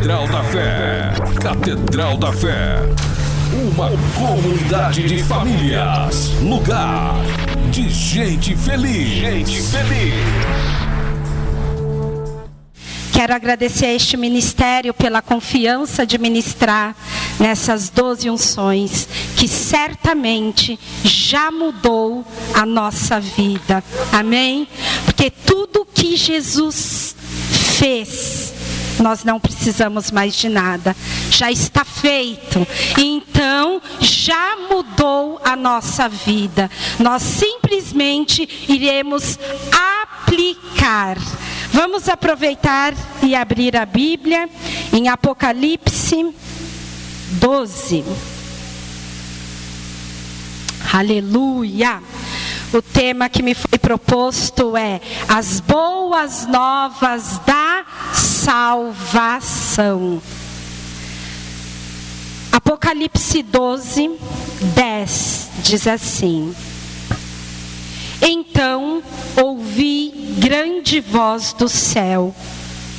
Catedral da Fé. Catedral da Fé. Uma comunidade de famílias. Lugar de gente feliz. Gente feliz. Quero agradecer a este ministério pela confiança de ministrar nessas 12 unções, que certamente já mudou a nossa vida. Amém? Porque tudo que Jesus fez, nós não precisamos mais de nada. Já está feito. Então, já mudou a nossa vida. Nós simplesmente iremos aplicar. Vamos aproveitar e abrir a Bíblia em Apocalipse 12. Aleluia! O tema que me foi proposto é as boas novas da salvação. Apocalipse 12, 10 diz assim: Então ouvi grande voz do céu,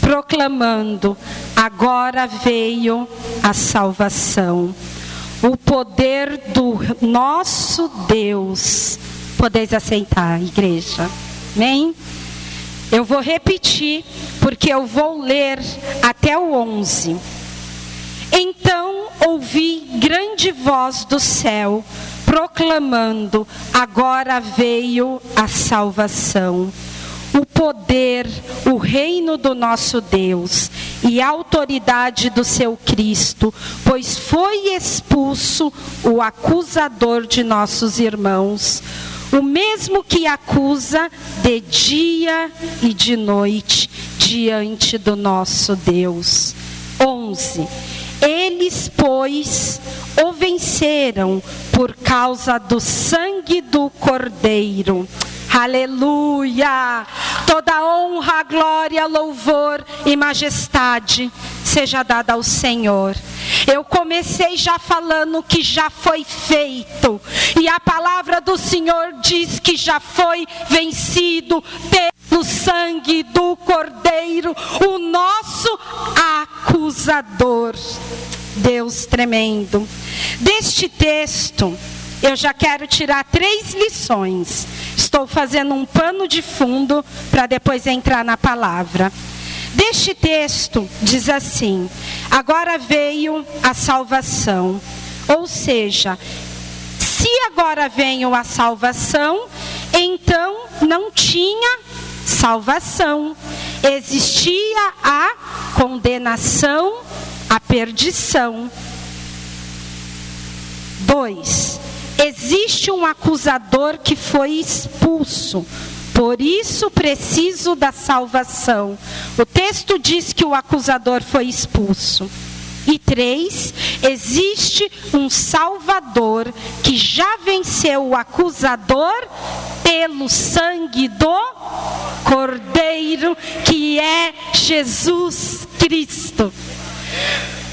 proclamando: agora veio a salvação, o poder do nosso Deus. Podeis aceitar, igreja. Amém? Eu vou repetir, porque eu vou ler até o 11. Então ouvi grande voz do céu, proclamando: agora veio a salvação, o poder, o reino do nosso Deus e a autoridade do seu Cristo, pois foi expulso o acusador de nossos irmãos, o mesmo que acusa de dia e de noite diante do nosso Deus. 11. Eles, pois, o venceram por causa do sangue do Cordeiro. Aleluia! Toda honra, glória, louvor e majestade seja dada ao Senhor. Eu comecei já falando que já foi feito. E a palavra do Senhor diz que já foi vencido pelo sangue do Cordeiro, o nosso acusador. Deus tremendo. Deste texto, eu já quero tirar 3 lições. Estou fazendo um pano de fundo para depois entrar na palavra. Deste texto diz assim: agora veio a salvação. Ou seja, se agora veio a salvação, então não tinha salvação. Existia a condenação, a perdição. 2. Existe um acusador que foi expulso. Por isso preciso da salvação. O texto diz que o acusador foi expulso. E 3, existe um Salvador que já venceu o acusador pelo sangue do Cordeiro, que é Jesus Cristo.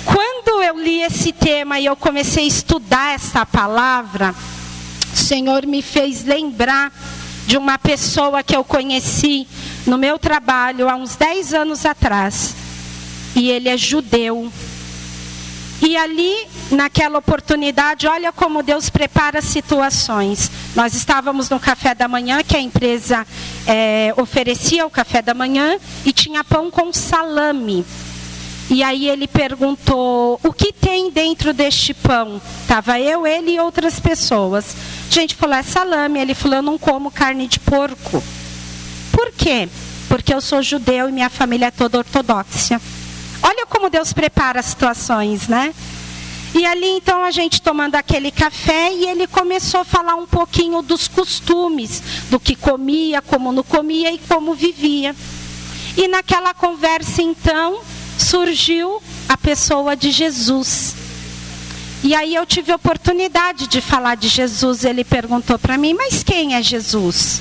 Quando eu li esse tema e eu comecei a estudar essa palavra, o Senhor me fez lembrar de uma pessoa que eu conheci no meu trabalho há uns 10 anos atrás. E ele é judeu. E ali, naquela oportunidade, olha como Deus prepara situações. Nós estávamos no café da manhã, que a empresa oferecia o café da manhã, e tinha pão com salame. E aí ele perguntou: o que tem dentro deste pão? Estava eu, ele e outras pessoas. A gente falou: é salame. Ele falou: eu não como carne de porco. Por quê? Porque eu sou judeu e minha família é toda ortodoxa. Olha como Deus prepara as situações, né? E ali então a gente tomando aquele café, e ele começou a falar um pouquinho dos costumes, do que comia, como não comia e como vivia. E naquela conversa então surgiu a pessoa de Jesus. E aí eu tive a oportunidade de falar de Jesus. Ele perguntou para mim: mas quem é Jesus?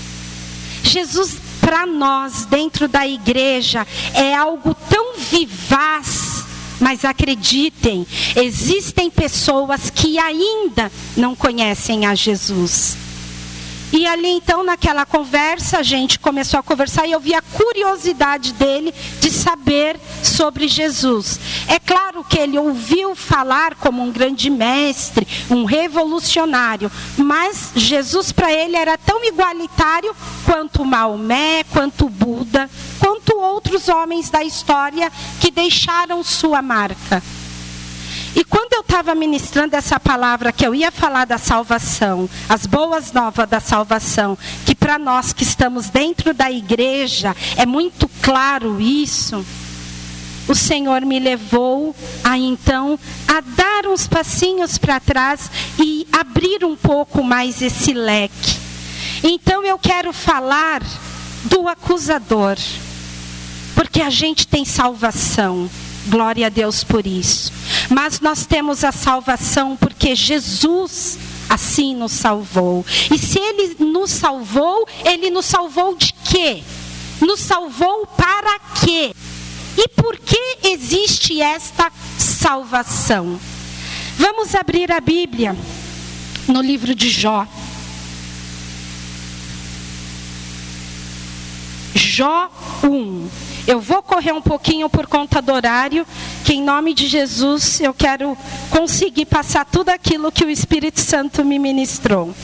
Jesus, para nós, dentro da igreja, é algo tão vivaz. Mas acreditem, existem pessoas que ainda não conhecem a Jesus. E ali então, naquela conversa, a gente começou a conversar e eu vi a curiosidade dele de saber sobre Jesus. É claro que ele ouviu falar como um grande mestre, um revolucionário, mas Jesus para ele era tão igualitário quanto Maomé, quanto Buda, quanto outros homens da história que deixaram sua marca. E quando eu estava ministrando essa palavra, que eu ia falar da salvação, as boas novas da salvação, que para nós que estamos dentro da igreja, é muito claro isso, o Senhor me levou a então, a dar uns passinhos para trás e abrir um pouco mais esse leque. Então eu quero falar do acusador, porque a gente tem salvação. Glória a Deus por isso. Mas nós temos a salvação porque Jesus assim nos salvou. E se Ele nos salvou de quê? Nos salvou para quê? E por que existe esta salvação? Vamos abrir a Bíblia no livro de Jó. Jó 1. Eu vou correr um pouquinho por conta do horário, que em nome de Jesus eu quero conseguir passar tudo aquilo que o Espírito Santo me ministrou.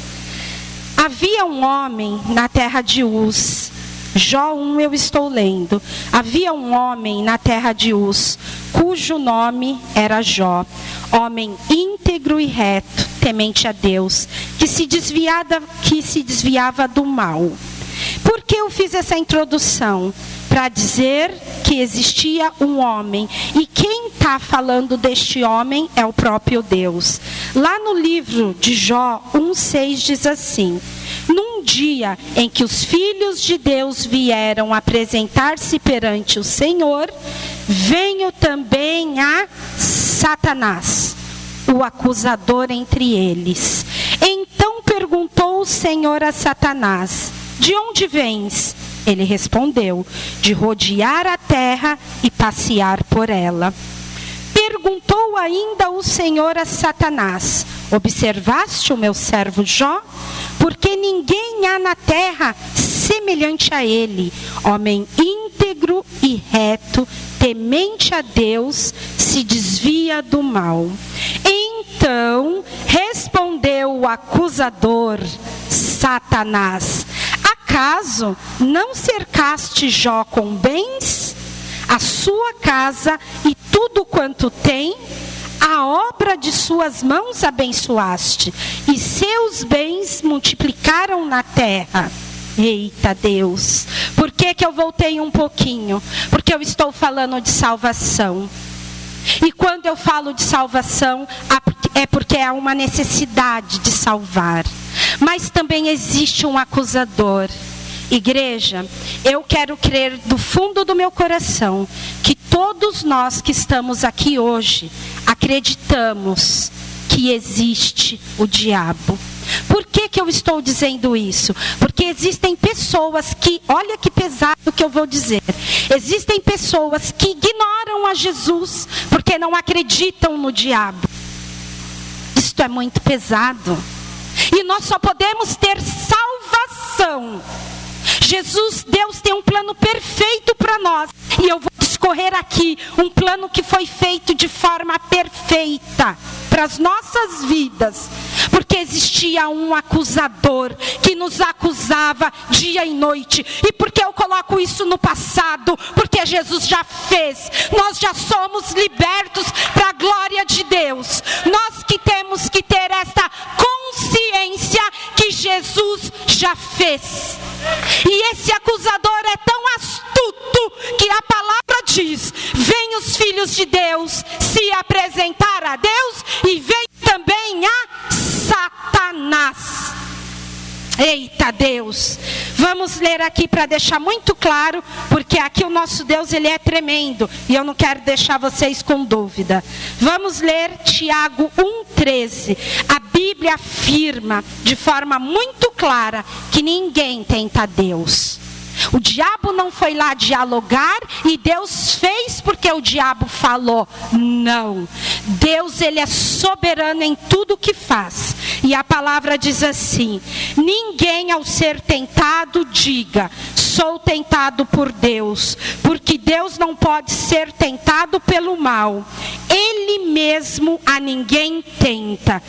Havia um homem na terra de Uz. Jó 1 eu estou lendo. Havia um homem na terra de Uz, cujo nome era Jó. Homem íntegro e reto, temente a Deus, que se desviava do mal. Por que eu fiz essa introdução? Para dizer que existia um homem. E quem está falando deste homem é o próprio Deus. Lá no livro de Jó 1,6 diz assim: num dia em que os filhos de Deus vieram apresentar-se perante o Senhor, veio também a Satanás, o acusador entre eles. Então perguntou o Senhor a Satanás: de onde vens? Ele respondeu: de rodear a terra e passear por ela. Perguntou ainda o Senhor a Satanás: observaste o meu servo Jó? Porque ninguém há na terra semelhante a ele, homem íntegro e reto, temente a Deus, se desvia do mal. Então respondeu o acusador, Satanás: acaso não cercaste Jó com bens? A sua casa e tudo quanto tem? A obra de suas mãos abençoaste, e seus bens multiplicaram na terra. Eita Deus! Por que eu voltei um pouquinho? Porque eu estou falando de salvação. E quando eu falo de salvação, é porque há uma necessidade de salvar. Mas também existe um acusador. Igreja, eu quero crer do fundo do meu coração que todos nós que estamos aqui hoje acreditamos que existe o diabo. Por que eu estou dizendo isso? Porque existem pessoas que, olha que pesado que eu vou dizer, existem pessoas que ignoram a Jesus porque não acreditam no diabo. Isto é muito pesado. E nós só podemos ter salvação. Jesus, Deus tem um plano perfeito para nós. E eu vou discorrer aqui um plano que foi feito de forma perfeita para as nossas vidas. Porque existia um acusador que nos acusava dia e noite. E por que eu coloco isso no passado? Porque Jesus já fez. Nós já somos libertos para a glória de Deus. Nós que temos que ter esta consciência que Jesus já fez. E esse acusador é tão astuto que a palavra diz: vem os filhos de Deus se apresentar a Deus e vem também a Satanás. Eita Deus! Vamos ler aqui para deixar muito claro, porque aqui o nosso Deus, ele é tremendo, e eu não quero deixar vocês com dúvida. Vamos ler Tiago 1,13. A Bíblia afirma de forma muito clara que ninguém tenta Deus. O diabo não foi lá dialogar e Deus fez porque o diabo falou. Não. Deus, ele é soberano em tudo que faz. E a palavra diz assim: ninguém ao ser tentado diga, sou tentado por Deus, porque Deus não pode ser tentado pelo mal. Ele mesmo a ninguém tenta.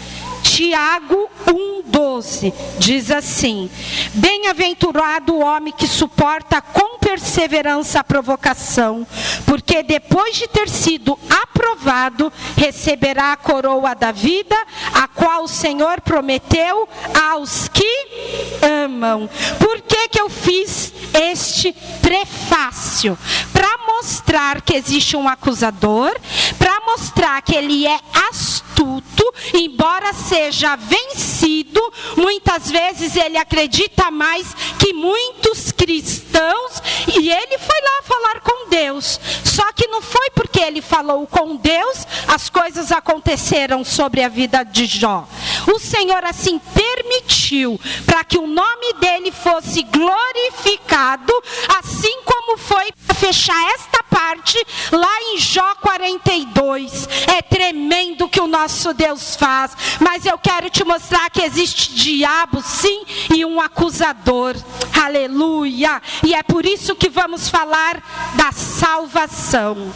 Tiago 1,12 diz assim: bem-aventurado o homem que suporta com perseverança a provocação, porque depois de ter sido aprovado, receberá a coroa da vida, a qual o Senhor prometeu aos que amam. Por que eu fiz este prefácio? Para mostrar que existe um acusador, para mostrar que ele é astuto, embora seja vencido, muitas vezes ele acredita mais que muitos cristãos, e ele foi lá falar com Deus. Só que não foi porque ele falou com Deus, as coisas aconteceram sobre a vida de Jó. O Senhor assim permitiu, para que o nome dele fosse glorificado, assim como foi para fechar esta parte lá em Jó 42. É tremendo o que o nosso Deus faz, mas eu quero te mostrar que existe diabo sim e um acusador. Aleluia! E é por isso que vamos falar da salvação.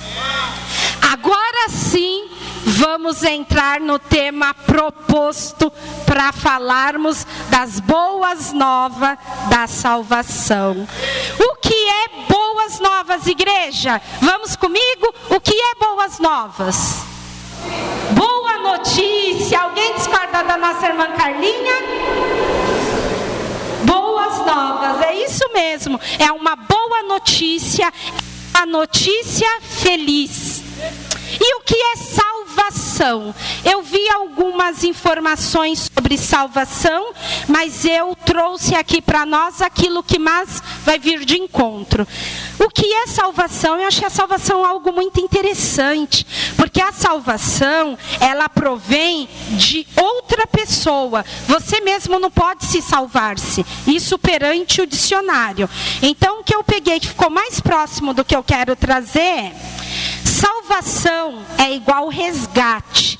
Agora sim, vamos entrar no tema proposto para falarmos das boas novas da salvação. O que é boas novas, igreja? Vamos comigo? O que é boas novas? Boa notícia. Alguém discorda da nossa irmã Carlinha? Boas novas, é isso mesmo. É uma boa notícia, a notícia feliz. E o que é salvação? Eu vi algumas informações sobre salvação, mas eu trouxe aqui para nós aquilo que mais vai vir de encontro. O que é salvação? Eu achei a salvação algo muito interessante, porque a salvação, ela provém de outra pessoa. Você mesmo não pode se salvar-se. Isso perante o dicionário. Então, o que eu peguei que ficou mais próximo do que eu quero trazer é: salvação é igual resgate,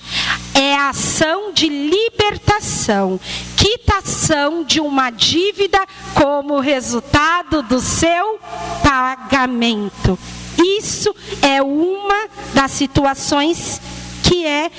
é a ação de libertação, quitação de uma dívida como resultado do seu pagamento. Isso é uma das situações que é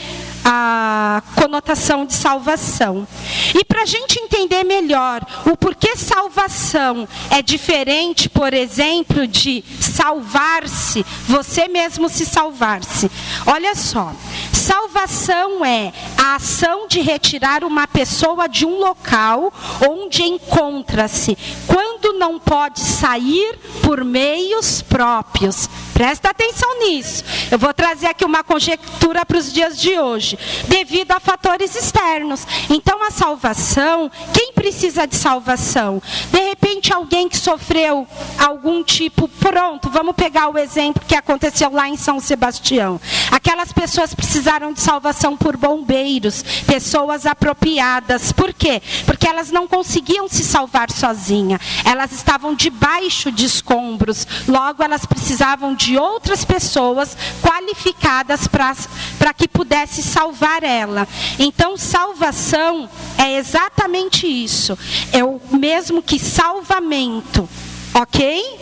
a conotação de salvação. E para a gente entender melhor o porquê salvação é diferente, por exemplo, de salvar-se, você mesmo se salvar-se. Olha só, salvação é a ação de retirar uma pessoa de um local onde encontra-se, quando não pode sair por meios próprios. Presta atenção nisso. Eu vou trazer aqui uma conjectura para os dias de hoje, devido a fatores externos. Então, a salvação, quem precisa de salvação? De repente, alguém que sofreu algum tipo, pronto, vamos pegar o exemplo que aconteceu lá em São Sebastião. Aquelas pessoas precisaram de salvação por bombeiros, pessoas apropriadas. Por quê? Porque elas não conseguiam se salvar sozinhas. Elas estavam debaixo de escombros. Logo, elas precisavam de outras pessoas qualificadas para que pudesse salvar ela. Então, salvação é exatamente isso. É o mesmo que salvamento, ok?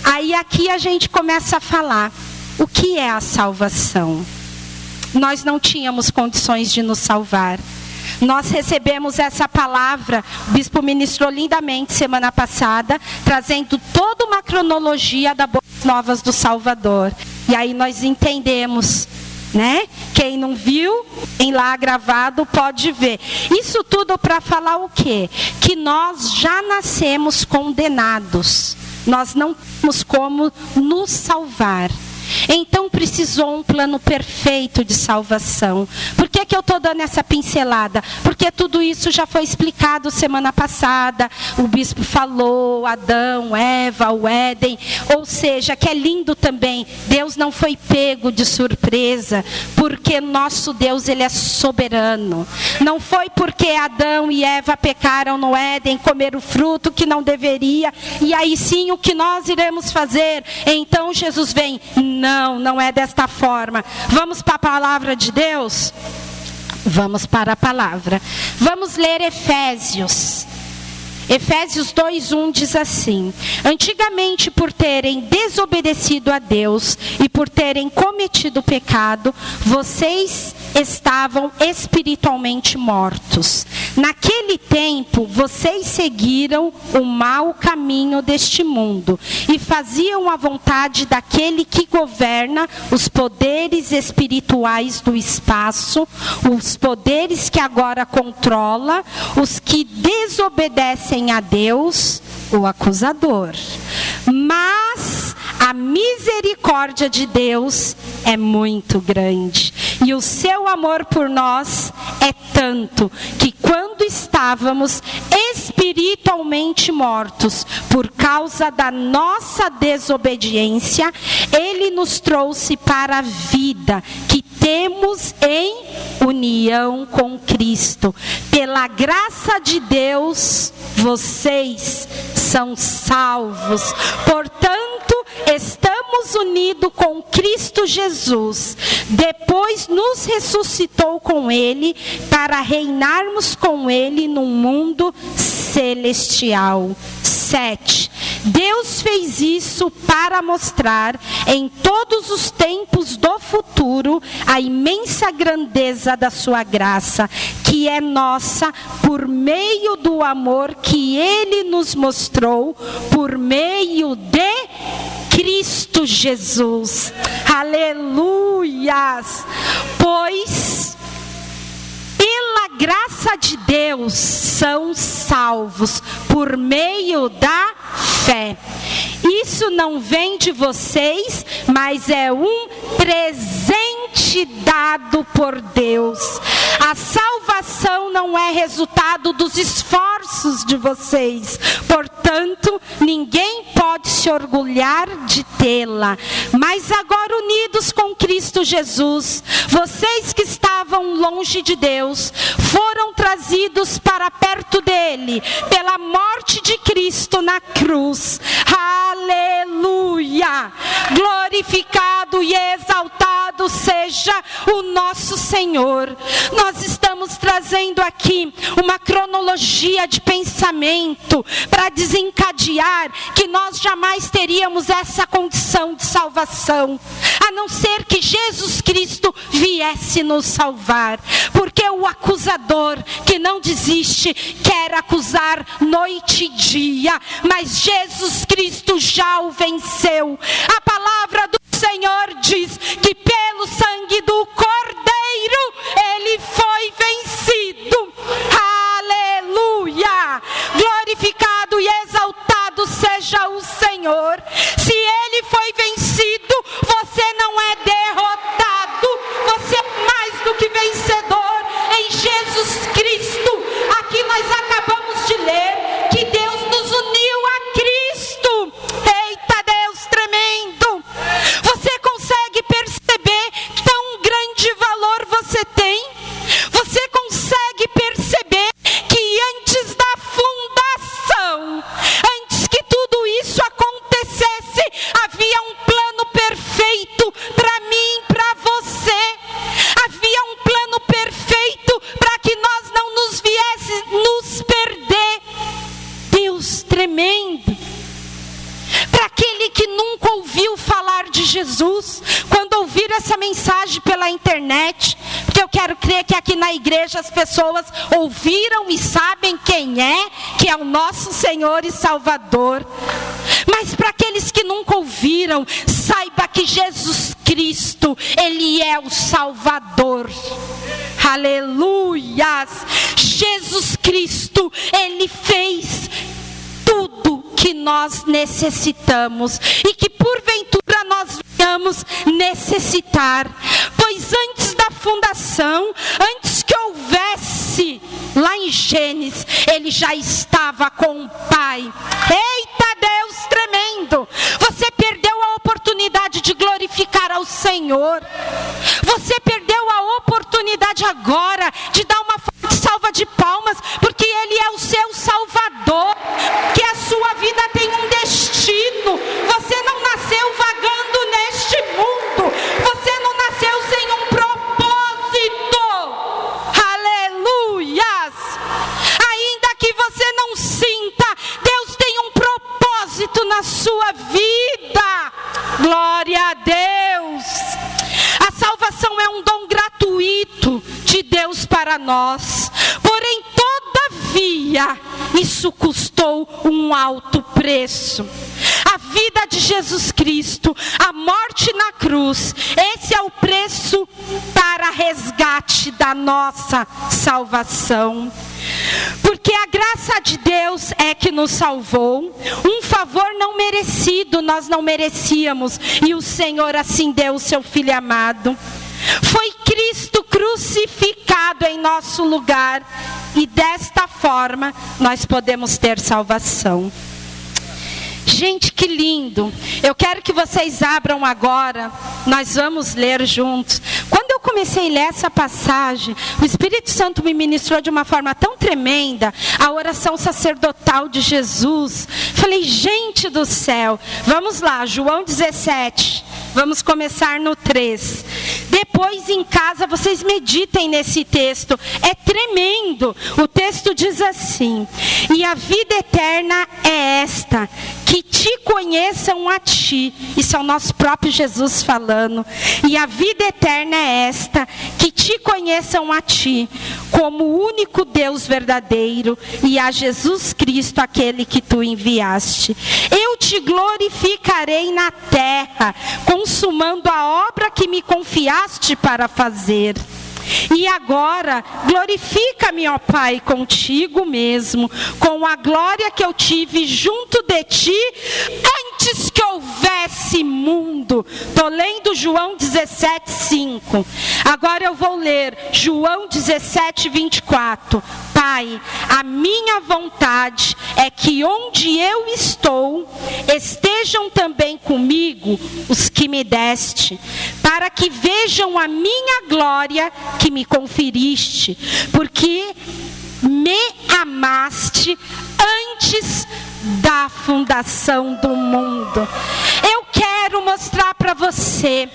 Aí aqui a gente começa a falar, o que é a salvação? Nós não tínhamos condições de nos salvar. Nós recebemos essa palavra, o bispo ministrou lindamente semana passada, trazendo toda uma cronologia das boas novas do Salvador. E aí nós entendemos, né? Quem não viu, em lá gravado, pode ver. Isso tudo para falar o quê? Que nós já nascemos condenados. Nós não temos como nos salvar. Então precisou um plano perfeito de salvação. Por que eu estou dando essa pincelada? Porque tudo isso já foi explicado semana passada. O bispo falou, Adão, Eva, o Éden. Ou seja, que é lindo também. Deus não foi pego de surpresa, porque nosso Deus, ele é soberano. Não foi porque Adão e Eva pecaram no Éden, comeram o fruto que não deveria, e aí sim o que nós iremos fazer? Então Jesus vem. Não, não é desta forma. Vamos para a palavra de Deus? Vamos para a palavra. Vamos ler Efésios. Efésios 2:1 diz assim: antigamente, por terem desobedecido a Deus e por terem cometido pecado, vocês estavam espiritualmente mortos. Naquele tempo, vocês seguiram o mau caminho deste mundo e faziam a vontade daquele que governa os poderes espirituais do espaço, os poderes que agora controla os que desobedecem a Deus, o acusador. Mas a misericórdia de Deus é muito grande, e o seu amor por nós é tanto, que quando estávamos espiritualmente mortos por causa da nossa desobediência, ele nos trouxe para a vida que temos em união com Cristo. Pela graça de Deus, vocês são salvos. Portanto, estamos unidos com Cristo Jesus. Depois nos ressuscitou com Ele para reinarmos com Ele num mundo celestial. 7. Deus fez isso para mostrar em todos os tempos do futuro a imensa grandeza da sua graça, que é nossa por meio do amor que Ele nos mostrou por meio de Cristo Jesus. Aleluias! Pois pela graça de Deus são salvos por meio da fé. Isso não vem de vocês, mas é um presente dado por Deus. A salvação não é resultado dos esforços de vocês. Portanto, ninguém pode se orgulhar de tê-la. Mas agora, unidos com Cristo Jesus, vocês que estavam longe de Deus, foram trazidos para perto dele, pela morte de Cristo na cruz. Aleluia! Glorificado e exaltado seja o nosso Senhor. Nós estamos trazendo aqui uma cronologia de pensamento para desencadear que nós jamais teríamos essa condição de salvação, a não ser que Jesus Cristo viesse nos salvar. Porque o acusador que não desiste quer acusar noite e dia, mas Jesus Cristo já o venceu. A palavra do Senhor diz que pelo sangue do Cordeiro ele foi vencido. Aleluia! Glorificado e exaltado seja o Senhor. Se ele foi vencido, você não é derrotado, você é mais do que vencedor em Jesus Cristo. Aqui nós acabamos de ler que Deus nos uniu a Cristo. Eita Deus tremendo! Você consegue perceber tão grande valor você tem? Você consegue perceber que antes da fundação, antes que tudo isso acontecesse, havia um plano perfeito para mim e para você. Havia um plano perfeito para que nós não nos viesse nos perder. Deus tremendo! Para aquele que nunca ouviu falar de Jesus, quando ouvir essa mensagem pela internet, porque eu quero crer que aqui na igreja as pessoas ouviram e sabem quem é, que é o nosso Senhor e Salvador. Mas para aqueles que nunca ouviram, saiba que Jesus Cristo, Ele é o Salvador. Aleluias! Jesus Cristo, Ele fez tudo que nós necessitamos, e que porventura nós venhamos necessitar. Pois antes da fundação, antes que houvesse, lá em Gênesis, ele já estava com o Pai. Eita Deus tremendo! Você perdeu a oportunidade de glorificar ao Senhor. Você perdeu a oportunidade agora de dar uma forte salva de palmas, porque Ele é o seu Salvador, que a sua vida tem um destino. Você não nasceu vagando neste mundo, você não nasceu sem um propósito. Aleluias! Ainda que você não sinta, Deus tem um propósito na sua vida. Glória a Deus! A salvação é um dom gratuito de Deus para nós. Porém, todavia, isso custou um alto preço. A vida de Jesus Cristo, a morte na cruz, esse é o preço para resgate da nossa salvação. Porque a graça de Deus é que nos salvou, um favor não merecido, nós não merecíamos, e o Senhor assim deu o seu Filho amado. Foi Cristo crucificado em nosso lugar, e desta forma nós podemos ter salvação. Gente, que lindo! Eu quero que vocês abram agora, nós vamos ler juntos. Quando eu comecei a ler essa passagem, o Espírito Santo me ministrou de uma forma tão tremenda, a oração sacerdotal de Jesus. Falei, gente do céu, vamos lá, João 17, vamos começar no 3. Depois em casa vocês meditem nesse texto, é tremendo. O texto diz assim: e a vida eterna é esta, que te conheçam a ti. Isso é o nosso próprio Jesus falando. E a vida eterna é esta, que te conheçam a ti, como o único Deus verdadeiro, e a Jesus Cristo, aquele que tu enviaste. Eu te glorificarei na terra, consumando a obra que me confiaste para fazer. E agora, glorifica-me, ó Pai, contigo mesmo, com a glória que eu tive junto de ti, antes que houvesse mundo. Estou lendo João 17, 5. Agora eu vou ler João 17, 24. Pai, a minha vontade é que onde eu estou, estejam também comigo os que me deste, para que vejam a minha glória que me conferiste, porque me amaste antes da fundação do mundo. Eu quero mostrar para você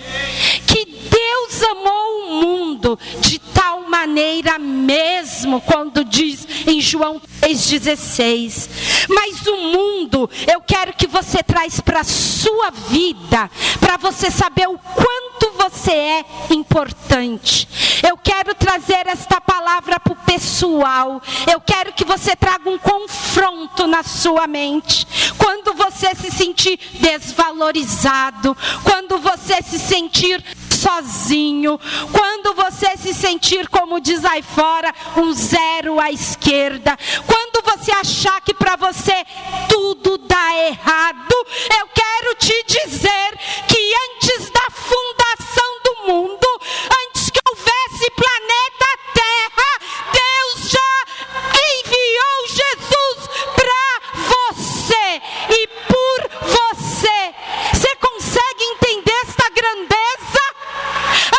que Deus amou o mundo de tal maneira mesmo, quando diz em João 3,16. Mas o mundo, eu quero que você traz para a sua vida, para você saber o quanto você é importante. Eu quero trazer esta palavra para o pessoal. Eu quero que você traga um confronto na sua mente. Quando você se sentir desvalorizado, quando você se sentir sozinho, quando você se sentir, como diz aí fora, um zero à esquerda, quando você achar que para você tudo dá errado, eu quero te dizer que antes da fundação do mundo, antes que houvesse planeta Terra, Deus já enviou Jesus para você e por você. Você consegue entender esta grandeza?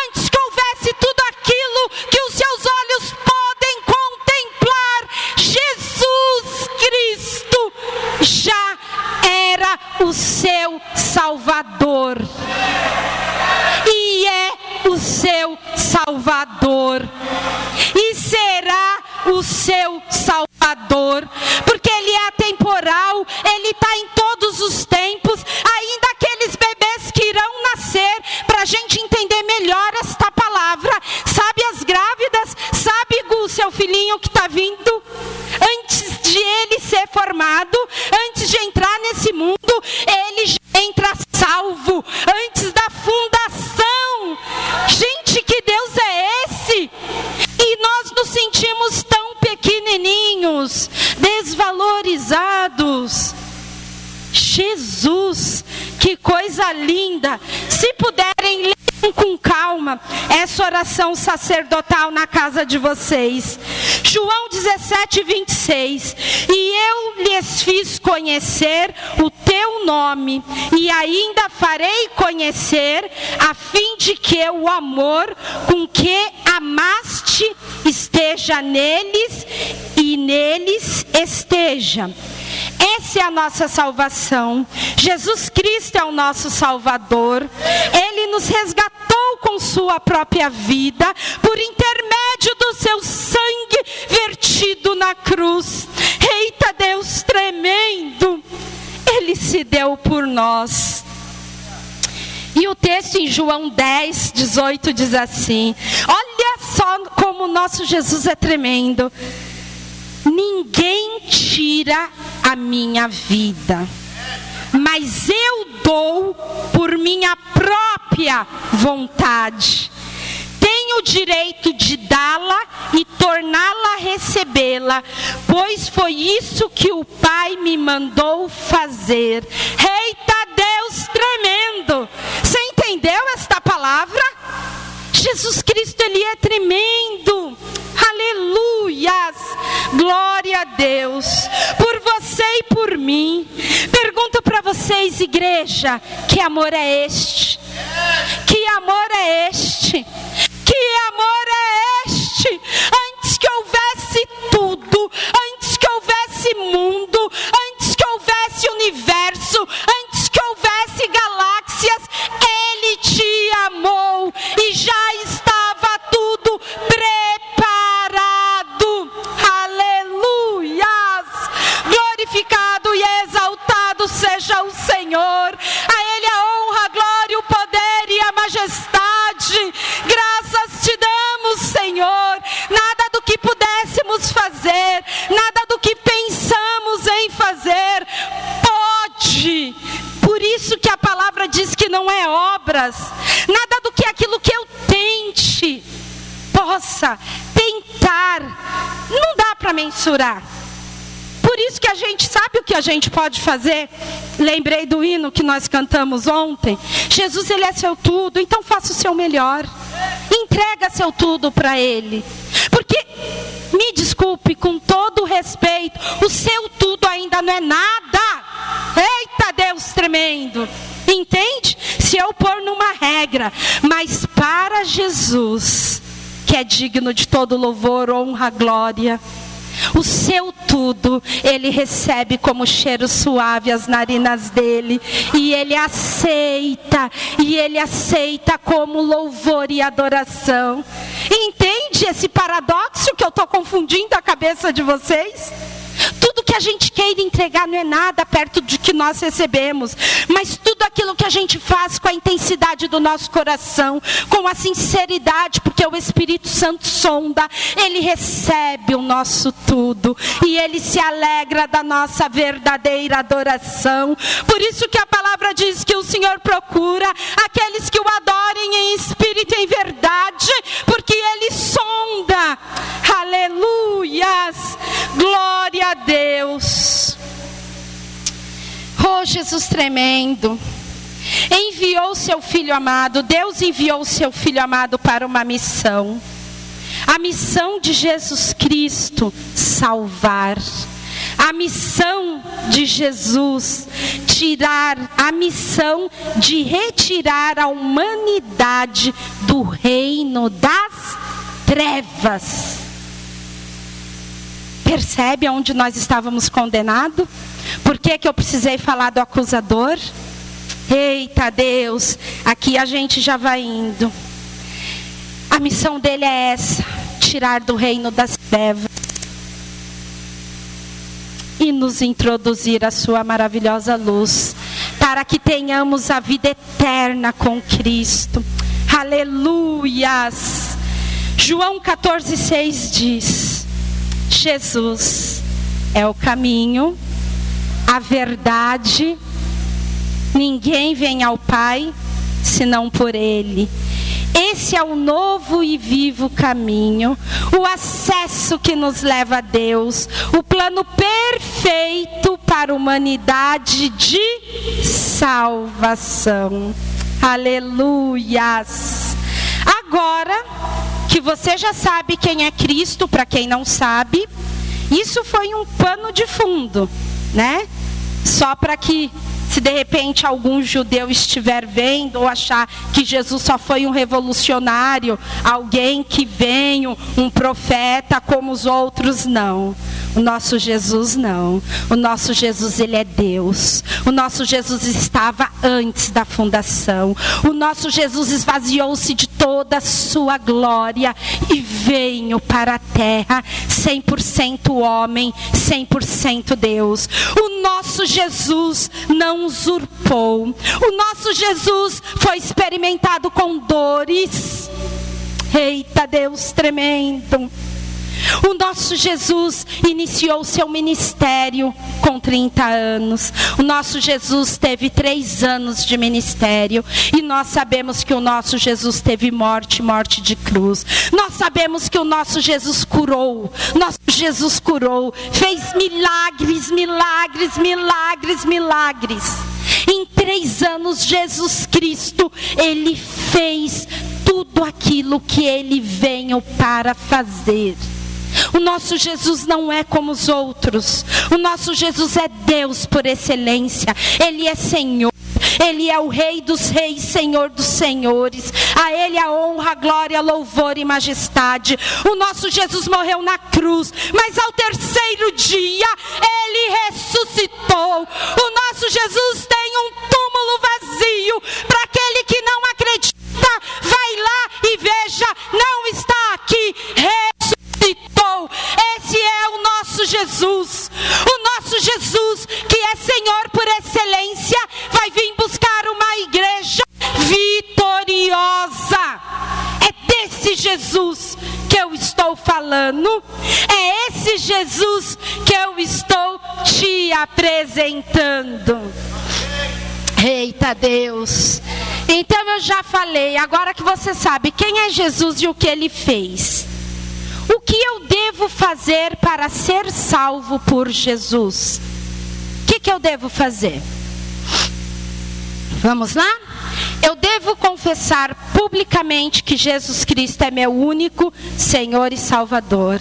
Antes que houvesse tudo aquilo que os seus olhos podem contemplar, Jesus Cristo já era o seu Salvador. E é o seu Salvador. E será o seu Salvador. Porque Ele é atemporal, Ele está em todos os tempos. Ainda aqueles bebês que irão nascer, para a gente entender melhor esta palavra. Sabe as grávidas? Sabe o seu filhinho que está vindo? Antes de ele ser formado, antes de entrar nesse mundo, ele já entra salvo. Antes da fundação. Gente, que Deus é esse? E nós nos sentimos tão pequenininhos, desvalorizados. Jesus Que coisa linda! Se puderem, leiam com calma essa oração sacerdotal na casa de vocês. João 17, 26. E eu lhes fiz conhecer o teu nome, e ainda farei conhecer, a fim de que o amor com que amaste esteja neles e neles esteja. Essa é a nossa salvação. Jesus Cristo é o nosso Salvador. Ele nos resgatou com sua própria vida, por intermédio do seu sangue vertido na cruz. Eita Deus tremendo! Ele se deu por nós. E o texto em João 10, 18 diz assim: olha só como o nosso Jesus é tremendo. Ninguém tira a minha vida, mas eu dou por minha própria vontade. Tenho o direito de dá-la e torná-la a recebê-la, pois foi isso que o Pai me mandou fazer. Eita Deus tremendo! Você entendeu esta palavra? Jesus Cristo, Ele é tremendo. Aleluias, glória a Deus, por você e por mim. Pergunto para vocês, igreja, que amor é este? Que amor é este? Que amor é este? Antes que houvesse tudo, antes que houvesse mundo, antes que houvesse universo, antes que houvesse galáxias, Ele te amou e já estava tudo preparado. Aleluias! Glorificado e exaltado seja o Senhor. A Ele a honra, a glória, o poder e a majestade. Graças te damos, Senhor. Nada do que pudéssemos fazer, nada do que pensamos em fazer pode. Por isso que a palavra diz que não é obras. Nada do que aquilo que eu tente possa tentar. Não dá para mensurar. Por isso que a gente sabe o que a gente pode fazer. Lembrei do hino que nós cantamos ontem. Jesus, Ele é seu tudo, então faça o seu melhor. Entrega seu tudo para Ele. Porque, me desculpe, com todo o respeito, o seu tudo ainda não é nada. Eita Deus tremendo. Entende? Se eu pôr numa regra, mas para Jesus, que é digno de todo louvor, honra, glória, o seu tudo, Ele recebe como cheiro suave as narinas dele, e Ele aceita como louvor e adoração. Entende esse paradoxo que eu estou confundindo a cabeça de vocês? Tudo que a gente queira entregar não é nada perto de que nós recebemos, mas tudo aquilo que a gente faz com a intensidade do nosso coração, com a sinceridade, porque o Espírito Santo sonda, Ele recebe o nosso tudo, e Ele se alegra da nossa verdadeira adoração. Por isso que a palavra diz que o Senhor procura aqueles que o adorem em espírito e em verdade, porque Ele sonda. Aleluias, glória a Deus. Oh Jesus tremendo. Enviou seu Filho amado. Deus enviou seu Filho amado para uma missão. A missão de Jesus Cristo, salvar. A missão de Jesus, a missão de retirar a humanidade do reino das trevas. Percebe aonde nós estávamos condenados? Por que eu precisei falar do acusador? Eita Deus, aqui a gente já vai indo. A missão dele é essa: tirar do reino das trevas e nos introduzir a sua maravilhosa luz, para que tenhamos a vida eterna com Cristo. Aleluias! João 14,6 diz: Jesus é o caminho, a verdade, ninguém vem ao Pai senão por Ele. Esse é o novo e vivo caminho, o acesso que nos leva a Deus, o plano perfeito para a humanidade de salvação. Aleluias! Agora que você já sabe quem é Cristo, para quem não sabe, isso foi um pano de fundo, né? Só para que, se de repente algum judeu estiver vendo ou achar que Jesus só foi um revolucionário, alguém que veio, um profeta como os outros, não. O nosso Jesus não. O nosso Jesus, ele é Deus. O nosso Jesus estava antes da fundação. O nosso Jesus esvaziou-se de toda a sua glória e veio para a terra 100% homem, 100% Deus. O nosso Jesus não usurpou. O nosso Jesus foi experimentado com dores. Eita, Deus tremendo! O nosso Jesus iniciou seu ministério com 30 anos. O nosso Jesus teve 3 anos de ministério. E nós sabemos que o nosso Jesus teve morte de cruz. Nós sabemos que o nosso Jesus curou. Nosso Jesus curou. Fez milagres, milagres, milagres, milagres. Em 3 anos, Jesus Cristo, ele fez tudo aquilo que ele veio para fazer. O nosso Jesus não é como os outros. O nosso Jesus é Deus por excelência. Ele é Senhor. Ele é o Rei dos reis, Senhor dos senhores. A Ele a honra, glória, louvor e majestade. O nosso Jesus morreu na cruz, mas ao 3º dia Ele ressuscitou. O nosso Jesus tem um túmulo vazio. Para aquele que não acredita, vai lá e veja, não está aqui. Esse é o nosso Jesus. O nosso Jesus, que é Senhor por excelência, vai vir buscar uma igreja vitoriosa. É desse Jesus que eu estou falando. É esse Jesus que eu estou te apresentando. Eita Deus! Então eu já falei, agora que você sabe quem é Jesus e o que ele fez. O que eu devo fazer para ser salvo por Jesus? O que eu devo fazer? Vamos lá? Eu devo confessar publicamente que Jesus Cristo é meu único Senhor e Salvador.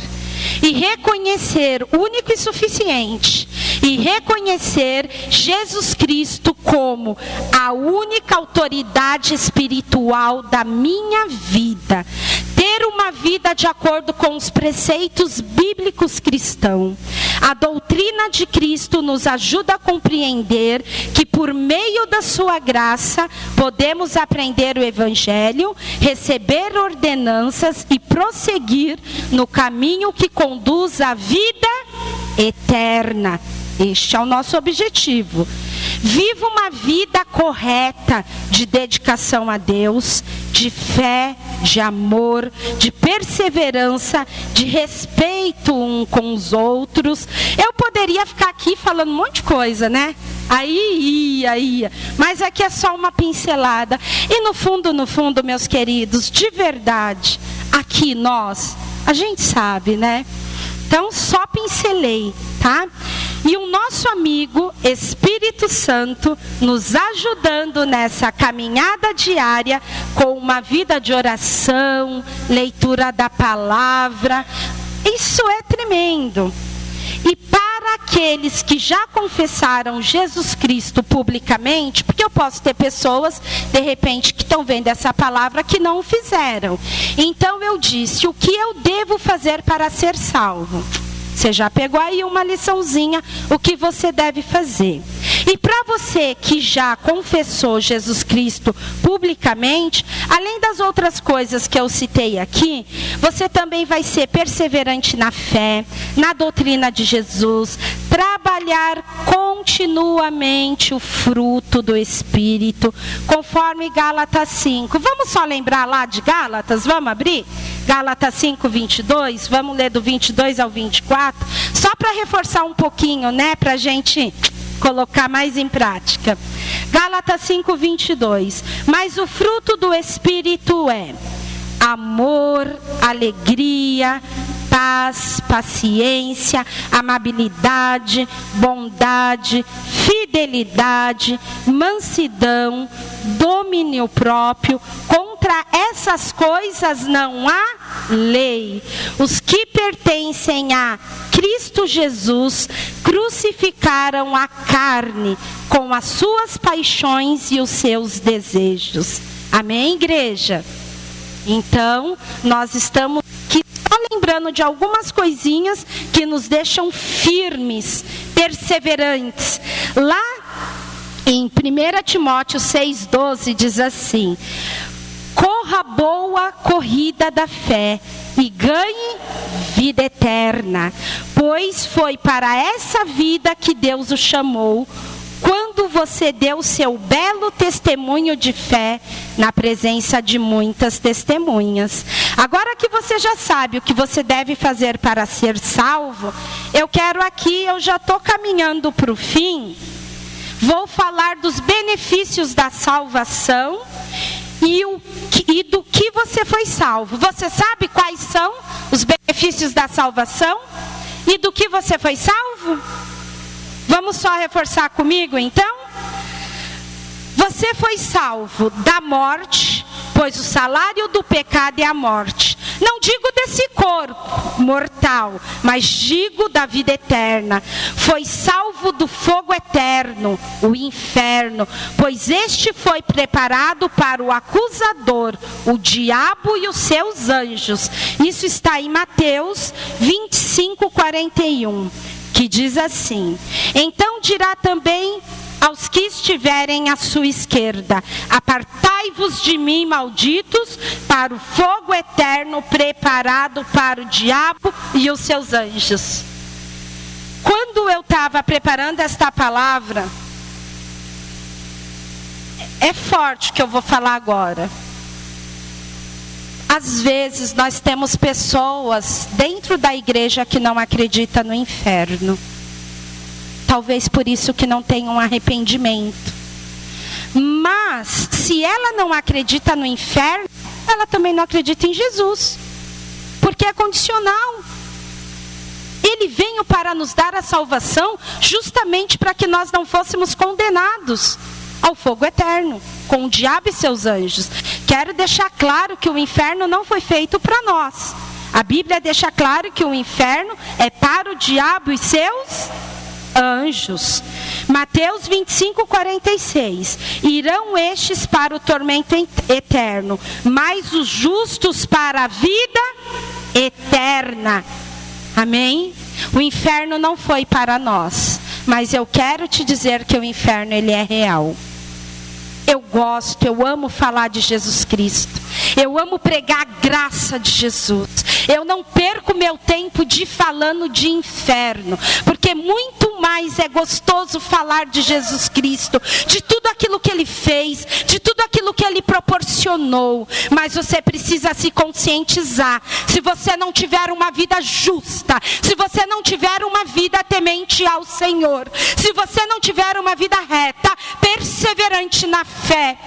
E reconhecer, único e suficiente, e reconhecer Jesus Cristo como a única autoridade espiritual da minha vida. Ter uma vida de acordo com os preceitos bíblicos cristãos. A doutrina de Cristo nos ajuda a compreender que por meio da sua graça podemos aprender o Evangelho, receber ordenanças e prosseguir no caminho que conduz à vida eterna. Este é o nosso objetivo. Viva uma vida correta de dedicação a Deus, de fé, de amor, de perseverança, de respeito um com os outros. Eu poderia ficar aqui falando um monte de coisa, né? Aí ia. Mas aqui é só uma pincelada. E no fundo, meus queridos, de verdade, aqui a gente sabe, né? Então só pincelei, tá? E o nosso amigo Espírito Santo nos ajudando nessa caminhada diária com uma vida de oração, leitura da palavra. Isso é tremendo. E para aqueles que já confessaram Jesus Cristo publicamente, porque eu posso ter pessoas, de repente, que estão vendo essa palavra que não o fizeram. Então eu disse, o que eu devo fazer para ser salvo? Você já pegou aí uma liçãozinha, o que você deve fazer. E para você que já confessou Jesus Cristo publicamente, além das outras coisas que eu citei aqui, você também vai ser perseverante na fé, na doutrina de Jesus, trabalhar continuamente o fruto do Espírito, conforme Gálatas 5. Vamos só lembrar lá de Gálatas? Vamos abrir? Gálatas 5, 22, vamos ler do 22 ao 24, só para reforçar um pouquinho, né, para a gente colocar mais em prática. Gálatas 5, 22, mas o fruto do Espírito é amor, alegria, paz, paciência, amabilidade, bondade, fidelidade, mansidão, domínio próprio. Contra essas coisas não há lei. Os que pertencem a Cristo Jesus crucificaram a carne com as suas paixões e os seus desejos. Amém, igreja? Então, nós estamos aqui só lembrando de algumas coisinhas que nos deixam firmes, perseverantes. Lá em 1 Timóteo 6,12 diz assim: corra boa corrida da fé e ganhe vida eterna, pois foi para essa vida que Deus o chamou, quando você deu seu belo testemunho de fé na presença de muitas testemunhas. Agora que você já sabe o que você deve fazer para ser salvo, eu já estou caminhando para o fim, vou falar dos benefícios da salvação e do que você foi salvo. Você sabe quais são os benefícios da salvação? E do que você foi salvo? Vamos só reforçar comigo então? Você foi salvo da morte, pois o salário do pecado é a morte. Não digo desse corpo mortal, mas digo da vida eterna. Foi salvo do fogo eterno, o inferno, pois este foi preparado para o acusador, o diabo e os seus anjos. Isso está em Mateus 25:41, que diz assim: então dirá também aos que estiverem à sua esquerda: apartai-vos de mim, malditos, para o fogo eterno preparado para o diabo e os seus anjos. Quando eu estava preparando esta palavra, é forte o que eu vou falar agora. Às vezes nós temos pessoas dentro da igreja que não acreditam no inferno. Talvez por isso que não tem um arrependimento. Mas, se ela não acredita no inferno, ela também não acredita em Jesus. Porque é condicional. Ele veio para nos dar a salvação justamente para que nós não fôssemos condenados ao fogo eterno, com o diabo e seus anjos. Quero deixar claro que o inferno não foi feito para nós. A Bíblia deixa claro que o inferno é para o diabo e seus anjos. Mateus 25:46. Irão estes para o tormento eterno, mas os justos para a vida eterna. Amém? O inferno não foi para nós, mas eu quero te dizer que o inferno ele é real. Eu amo falar de Jesus Cristo. Eu amo pregar a graça de Jesus. Eu não perco meu tempo falando de inferno, porque muito mais é gostoso falar de Jesus Cristo, de tudo aquilo que Ele fez, de tudo aquilo que Ele proporcionou. Mas você precisa se conscientizar. Se você não tiver uma vida justa, se você não tiver uma vida temente ao Senhor, se você não tiver uma vida reta, perseverante na fé,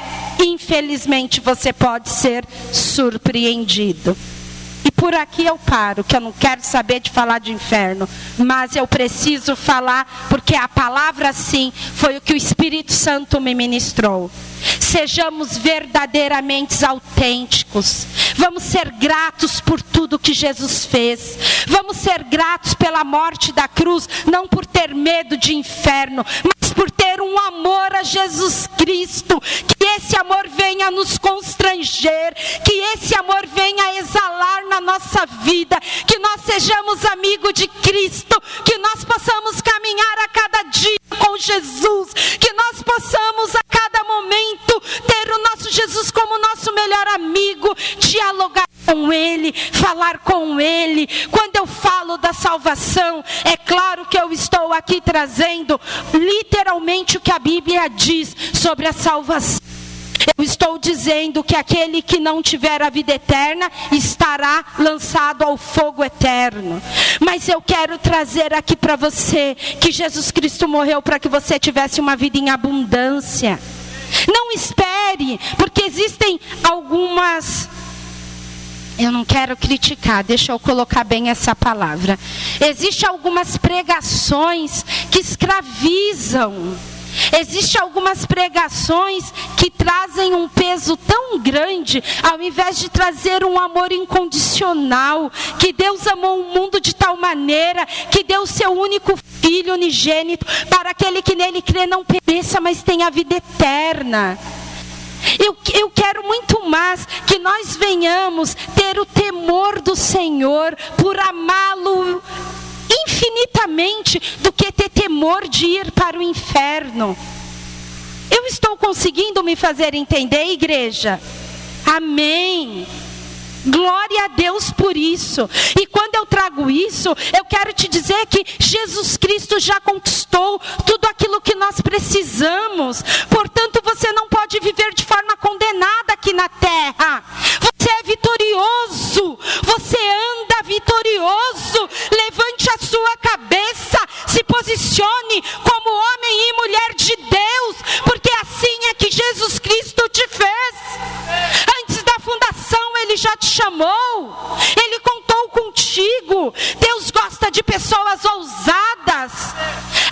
infelizmente você pode ser surpreendido. E por aqui eu paro, que eu não quero saber de falar de inferno, mas eu preciso falar, porque a palavra sim foi o que o Espírito Santo me ministrou. Sejamos verdadeiramente autênticos. Vamos ser gratos por tudo que Jesus fez. Vamos ser gratos pela morte da cruz, não por ter medo de inferno, mas por ter um amor a Jesus Cristo. Que esse amor venha nos constranger, que esse amor venha exalar na nossa vida, que nós sejamos amigos de Cristo, que nós possamos caminhar a cada dia com Jesus, que nós possamos a cada momento ter o nosso Jesus como nosso melhor amigo, dialogar com Ele, falar com Ele. Quando eu falo da salvação, é claro que eu estou aqui trazendo literalmente o que a Bíblia diz sobre a salvação. Eu estou dizendo que aquele que não tiver a vida eterna estará lançado ao fogo eterno. Mas eu quero trazer aqui para você que Jesus Cristo morreu para que você tivesse uma vida em abundância. Não espere, porque existem algumas eu não quero criticar, deixa eu colocar bem essa palavra. Existem algumas pregações que escravizam. Existem algumas pregações que trazem um peso tão grande, ao invés de trazer um amor incondicional, que Deus amou o mundo de tal maneira, que deu o seu único Filho unigênito, para aquele que nele crê não pereça, mas tenha a vida eterna. Eu quero muito mais que nós venhamos ter o temor do Senhor, por amá-lo infinitamente, do que ter temor de ir para o inferno. Eu estou conseguindo me fazer entender, igreja? Amém. Glória a Deus por isso. E quando eu trago isso, eu quero te dizer que Jesus Cristo já conquistou tudo aquilo que nós precisamos. Portanto, você não pode viver de forma condenada aqui na terra. Você é vitorioso. Você anda vitorioso. Levante a sua cabeça. Se posicione como homem e mulher de Deus. Porque assim é que Jesus Cristo te fez. Antes da fundação, Ele já te chamou, Ele contou contigo. Deus gosta de pessoas ousadas.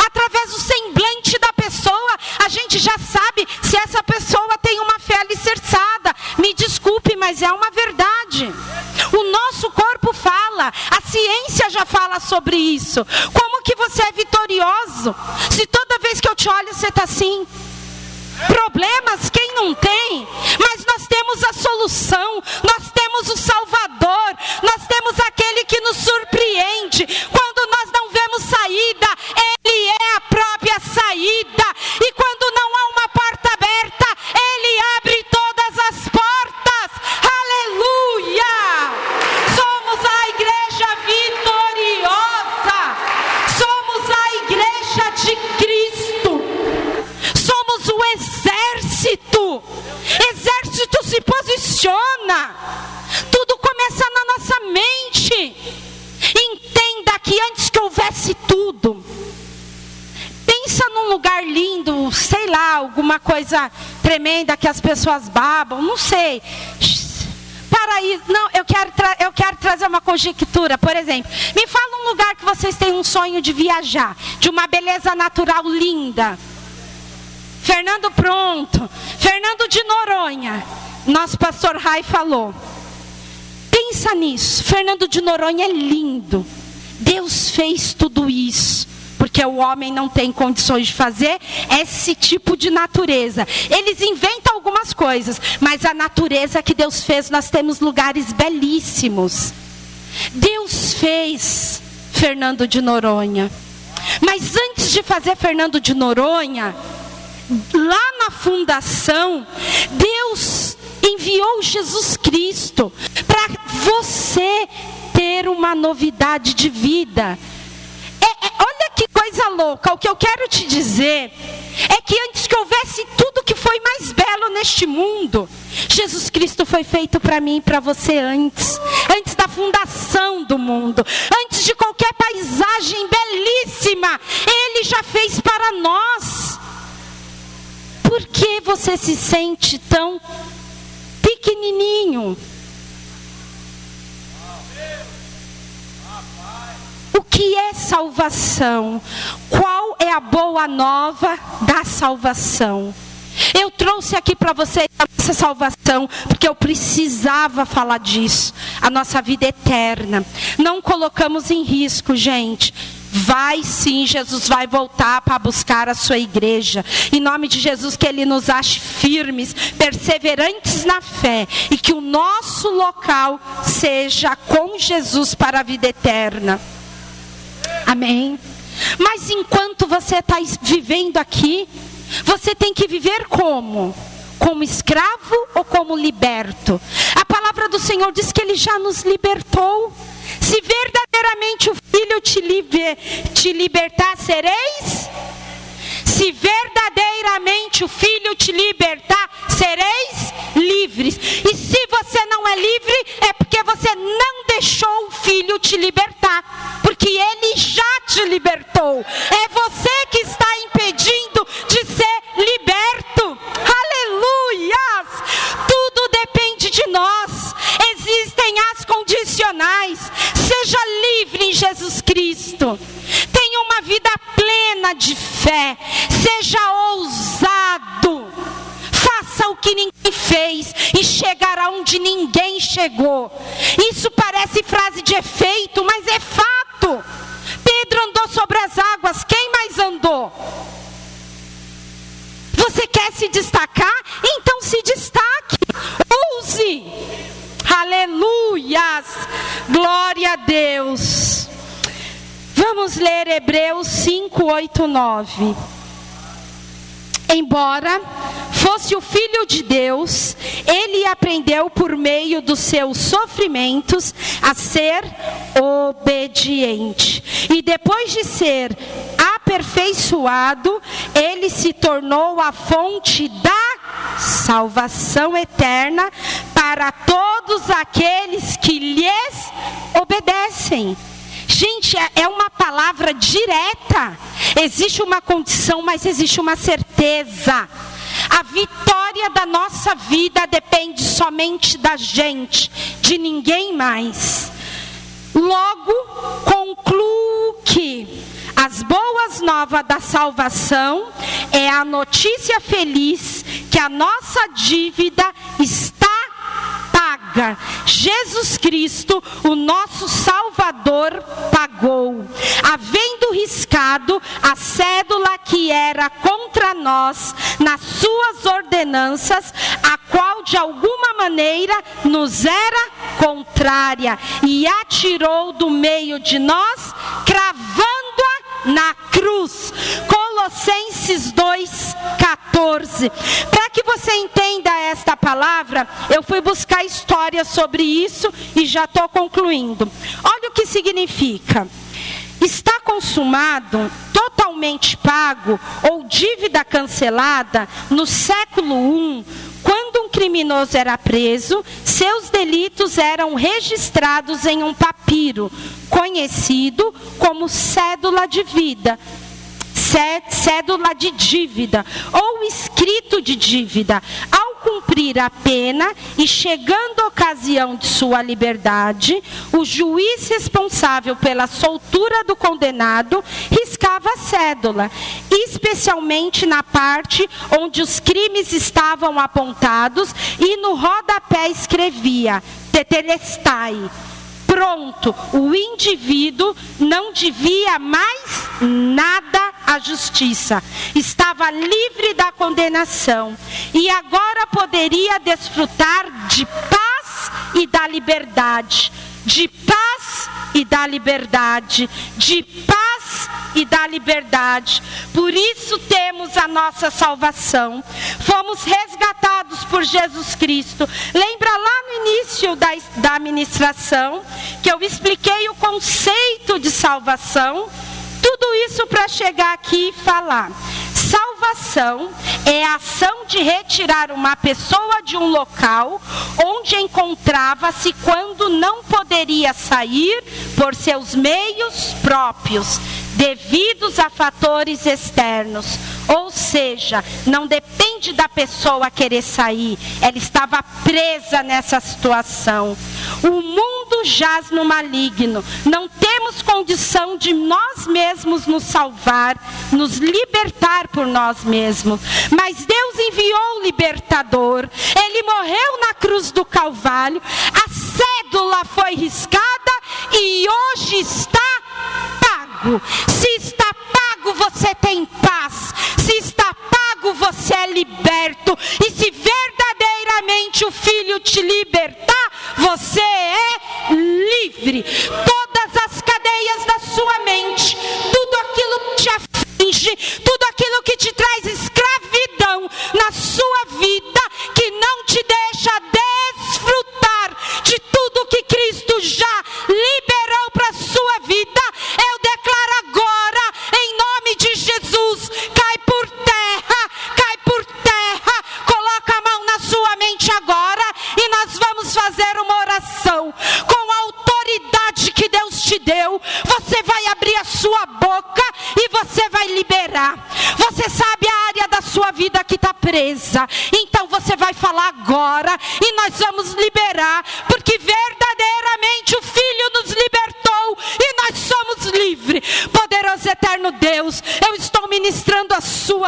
Através do semblante da pessoa, a gente já sabe se essa pessoa tem uma fé alicerçada. Me desculpe, mas é uma verdade. O nosso corpo fala, a ciência já fala sobre isso. Como que você é vitorioso, se toda vez que eu te olho você está assim? Problemas quem não tem, mas nós temos a solução, nós temos o Salvador, nós temos aquele que nos surpreende. Quando nós não vemos saída, Ele é a própria saída. E quando não há uma porta aberta, Ele abre todas as portas. Aleluia! Somos a igreja vitoriosa, somos a igreja de Cristo. Somos o exército. Exército se posiciona. Tudo começa na nossa mente. Entenda que antes que houvesse tudo, pensa num lugar lindo, sei lá, alguma coisa tremenda que as pessoas babam, não sei. Paraíso, não, eu quero trazer uma conjectura, por exemplo. Me fala um lugar que vocês têm um sonho de viajar, de uma beleza natural linda. Fernando de Noronha, nosso pastor Rai falou. Pensa nisso, Fernando de Noronha é lindo. Deus fez tudo isso, porque o homem não tem condições de fazer esse tipo de natureza. Eles inventam algumas coisas, mas a natureza que Deus fez, nós temos lugares belíssimos. Deus fez Fernando de Noronha. Mas antes de fazer Fernando de Noronha, lá na fundação, Deus enviou Jesus Cristo para você ter uma novidade de vida. Olha que coisa louca. O que eu quero te dizer é que antes que houvesse tudo que foi mais belo neste mundo, Jesus Cristo foi feito para mim e para você antes da fundação do mundo, antes de qualquer paisagem belíssima, Ele já fez para nós. Por que você se sente tão pequenininho? O que é salvação? Qual é a boa nova da salvação? Eu trouxe aqui para você essa salvação, porque eu precisava falar disso. A nossa vida eterna. Não colocamos em risco, gente. Vai sim, Jesus vai voltar para buscar a sua igreja. Em nome de Jesus, que Ele nos ache firmes, perseverantes na fé. E que o nosso local seja com Jesus para a vida eterna. Amém. Mas enquanto você está vivendo aqui, você tem que viver como? Como escravo ou como liberto? A palavra do Senhor diz que Ele já nos libertou. Se verdadeiramente o Filho te libertar, sereis? Se verdadeiramente o Filho te libertar, sereis livres. E se você não é livre, é porque você não deixou o Filho te libertar. Porque Ele já te libertou. É você que está impedindo de ser liberto. Aleluias! Tudo depende de nós. Existem as condicionais. Seja livre em Jesus Cristo. Tenha uma vida plena de fé. Seja ousado. Faça o que ninguém fez e chegará onde ninguém chegou. Isso parece frase de efeito, mas é fato. Pedro andou sobre as águas. Quem mais andou? Você quer se destacar? Então se destaque. Ouse. Aleluias. Glória a Deus. Vamos ler Hebreus 5, 8, 9. Embora fosse o Filho de Deus, ele aprendeu por meio dos seus sofrimentos a ser obediente. E depois de ser aperfeiçoado, ele se tornou a fonte da salvação eterna para todos aqueles que lhes obedecem. Gente, é uma palavra direta. Existe uma condição, mas existe uma certeza. A vitória da nossa vida depende somente da gente, de ninguém mais. Logo, concluo que as boas novas da salvação é a notícia feliz que a nossa dívida está paga. Jesus Cristo, o nosso Salvador, pagou, havendo riscado a cédula que era contra nós nas suas ordenanças, a qual de alguma maneira nos era contrária, e atirou do meio de nós, cravando-a na cruz. Colossenses 2:14. Para que você entenda esta palavra, eu fui buscar histórias sobre isso e já estou concluindo. Olha o que significa. Está consumado, totalmente pago ou dívida cancelada no século I. Quando um criminoso era preso, seus delitos eram registrados em um papiro, conhecido como cédula de vida, cédula de dívida ou escrito de dívida. Ao cumprir a pena e chegando a ocasião de sua liberdade, o juiz responsável pela soltura do condenado riscava a cédula, especialmente na parte onde os crimes estavam apontados, e no rodapé escrevia: tetelestai. Pronto, o indivíduo não devia mais nada à justiça. Estava livre da condenação. E agora poderia desfrutar de paz e da liberdade. De paz e da liberdade. De paz e da liberdade. Por isso temos a nossa salvação. Fomos resgatados por Jesus Cristo. Lembra lá no início da ministração que eu expliquei o conceito de salvação? Tudo isso para chegar aqui e falar. Salvação é a ação de retirar uma pessoa de um local onde encontrava-se quando não poderia sair por seus meios próprios, devidos a fatores externos. Ou seja, não depende da pessoa querer sair, ela estava presa nessa situação. O mundo jaz no maligno, não temos condição de nós mesmos nos salvar, nos libertar por nós mesmos. Mas Deus enviou o libertador, ele morreu na cruz do Calvário, a cédula foi riscada e hoje está pago. Se está pago, você tem paz. Se está pago, você é liberto. E se verdadeiramente o Filho te libertar, você é livre. Todas as cadeias da sua mente, tudo aquilo que te aflige, tudo aquilo que te traz escravidão na sua vida, que não te deixa desfrutar de tudo que Cristo já liberou para a sua vida, eu declaro agora, em nome de Jesus, cai por terra, coloca a mão na sua mente agora, e nós vamos fazer uma oração, com a autoridade que Deus te deu, você vai abrir a sua boca, e você vai liberar. Você sabe a área da sua vida que está presa, então você vai falar agora, e nós vamos liberar, porque verdadeiramente o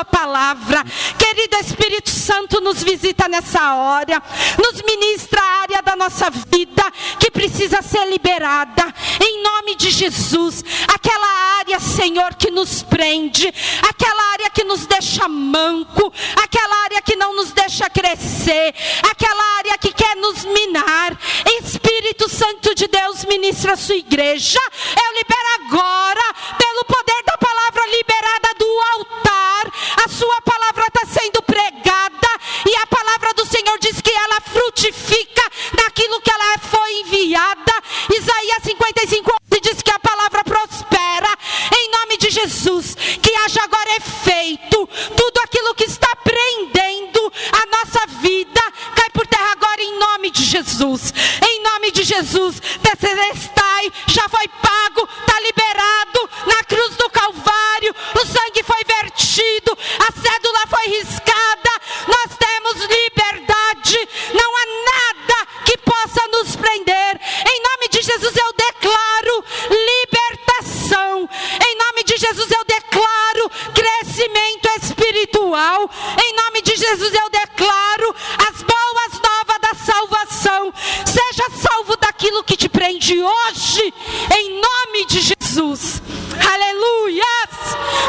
sua palavra. Querido Espírito Santo, nos visita nessa hora, nos ministra a área da nossa vida que precisa ser liberada, em nome de Jesus. Aquela área, Senhor, que nos prende, aquela área que nos deixa manco, aquela área que não nos deixa crescer, aquela área que quer nos minar. Espírito Santo de Deus, ministra a sua igreja. Eu libero agora, pelo poder da palavra liberada do altar, a sua palavra está sendo pregada, e a palavra do Senhor diz que ela frutifica naquilo que ela foi enviada. Isaías 55:11 diz que a palavra prospera, em nome de Jesus. Que haja agora efeito, tudo aquilo que está prendendo a nossa vida, cai por terra agora em nome de Jesus. Em nome de Jesus, Tetelestai, já foi pago, está liberado na cruz do Calvário, o sangue foi vertido, a cédula foi riscada, nós temos liberdade, não há nada que possa nos prender. Em nome de Jesus eu declaro libertação, em nome de Jesus eu declaro crescimento espiritual, em nome de Jesus eu declaro as boas novas da salvação. Seja salvo daquilo que te prende hoje, em nome de Jesus. Aleluias,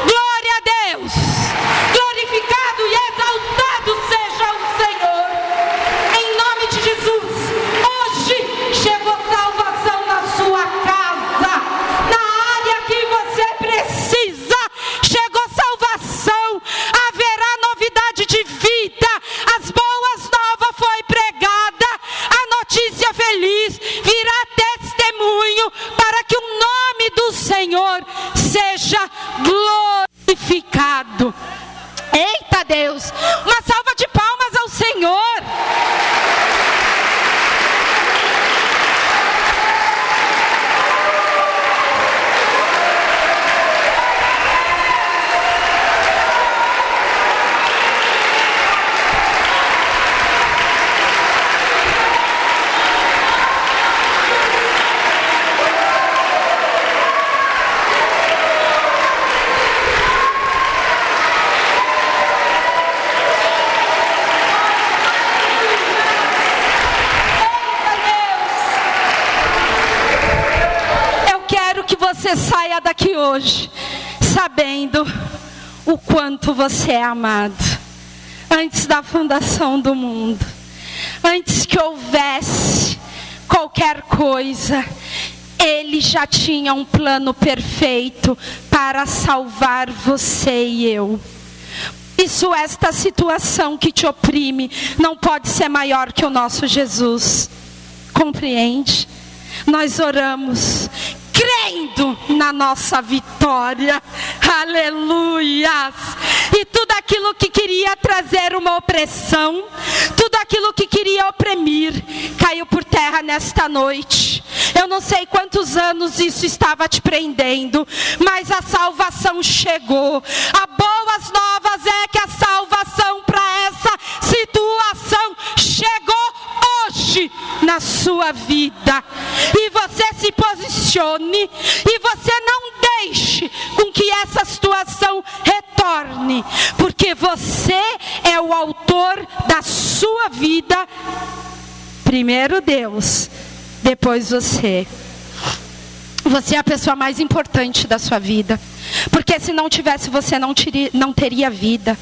glória a Deus, glorificado e exaltado seja o Senhor, em nome de Jesus. Hoje chegou salvação na sua casa, na área que você precisa, chegou salvação, haverá novidade de vida, as boas novas foi pregada, a notícia feliz virá testemunho para que o nome do Senhor seja glorificado. Eita Deus, uma salva de palmas ao Senhor. Você saia daqui hoje sabendo o quanto você é amado. Antes da fundação do mundo, antes que houvesse qualquer coisa, Ele já tinha um plano perfeito para salvar você e eu. Isso, esta situação que te oprime não pode ser maior que o nosso Jesus. Compreende? Nós oramos crendo na nossa vitória, aleluias. E tudo aquilo que queria trazer uma opressão, tudo aquilo que queria oprimir, caiu por terra nesta noite. Eu não sei quantos anos isso estava te prendendo, mas a salvação chegou. A boas novas é que a salvação para essa situação chegou hoje na sua vida. E você se posicione, e você não deixe com que essa situação retorne, porque você é o autor da sua vida. Primeiro Deus, depois você. Você é a pessoa mais importante da sua vida, porque se não tivesse você, não teria vida.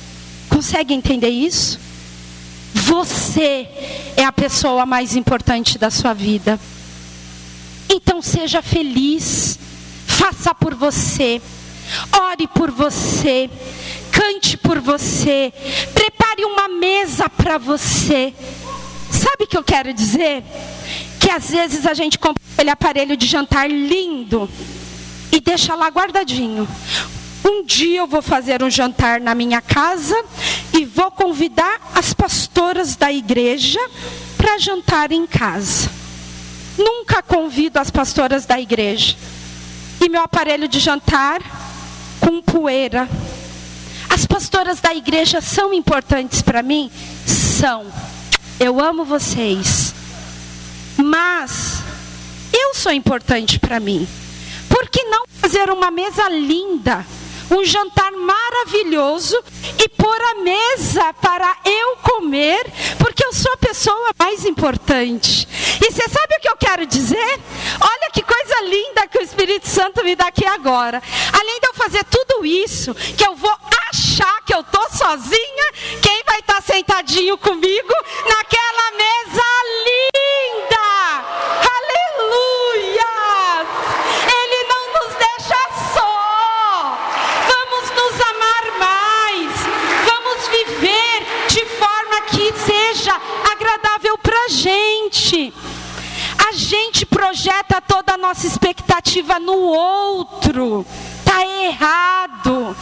Consegue entender isso? Você é a pessoa mais importante da sua vida. Então seja feliz, faça por você, ore por você, cante por você, prepare uma mesa para você. Sabe o que eu quero dizer? Que às vezes a gente compra aquele aparelho de jantar lindo e deixa lá guardadinho. Um dia eu vou fazer um jantar na minha casa e vou convidar as pastoras da igreja para jantar em casa. Nunca convido as pastoras da igreja. E meu aparelho de jantar com poeira. As pastoras da igreja são importantes para mim? São. Eu amo vocês. Mas eu sou importante para mim. Por que não fazer uma mesa linda um jantar maravilhoso e pôr a mesa para eu comer, porque eu sou a pessoa mais importante. E você sabe o que eu quero dizer? Olha que coisa linda que o Espírito Santo me dá aqui agora. Além de eu fazer tudo isso, que eu vou achar que eu estou sozinha, quem vai estar sentadinho comigo naquela mesa linda? Aleluia! Ele não nos deixa só. Vamos nos amar mais. Vamos viver de forma que seja agradável para a gente. A gente projeta toda a nossa expectativa no outro. Está errado.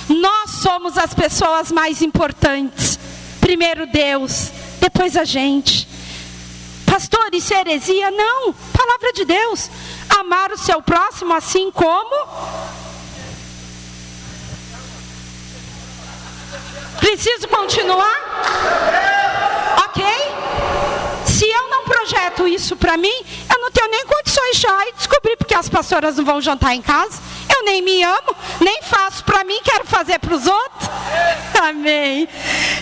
Nós somos as pessoas mais importantes. Primeiro Deus, depois a gente. Pastor, isso é heresia? Não, palavra de Deus. Amar o seu próximo assim como... Preciso continuar? Ok? Se eu não projeto isso para mim, eu não tenho nem condições já de descobrir porque as pastoras não vão jantar em casa. Eu nem me amo, nem faço para mim, quero fazer para os outros. Amém.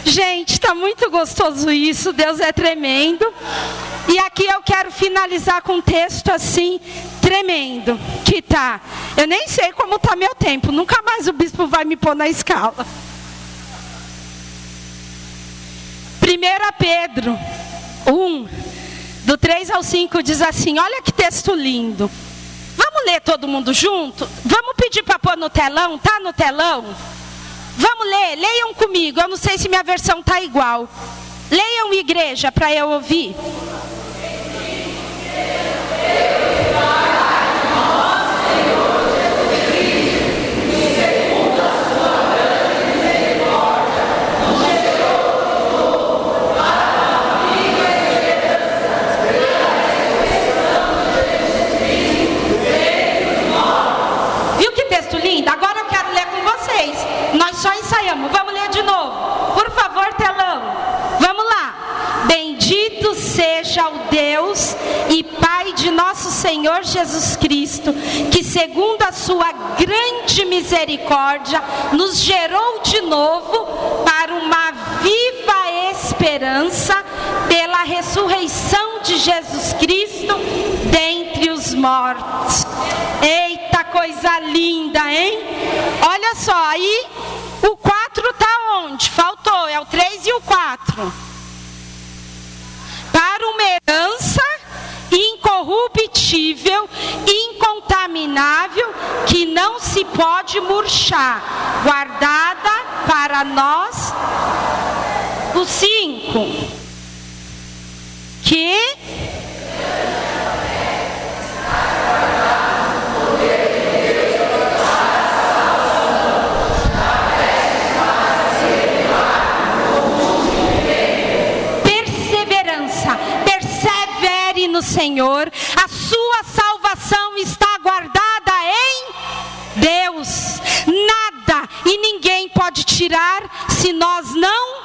Gente, está muito gostoso isso, Deus é tremendo. E aqui eu quero finalizar com um texto assim, tremendo, que tá. Eu nem sei como está meu tempo, nunca mais o bispo vai me pôr na escala. 1 Pedro 1, do 3 ao 5, diz assim, olha que texto lindo. Vamos ler todo mundo junto? Vamos pedir para pôr no telão? Tá no telão? Vamos ler, leiam comigo. Eu não sei se minha versão tá igual. Leiam, igreja, para eu ouvir. Agora eu quero ler com vocês. Nós só ensaiamos. Vamos ler de novo. Por favor, telão. Vamos lá. Bendito seja o Deus e Pai de nosso Senhor Jesus Cristo, que segundo a sua grande misericórdia, nos gerou de novo para uma viva esperança pela ressurreição de Jesus Cristo dentre os mortos. Eita, coisa linda, hein? Olha só, aí o 4 está onde? Faltou, é o 3 e o 4. Para uma herança incorruptível, incontaminável, que não se pode murchar, guardada para nós. O 5. Que... no Senhor, a sua salvação está guardada em Deus. Nada e ninguém pode tirar se nós não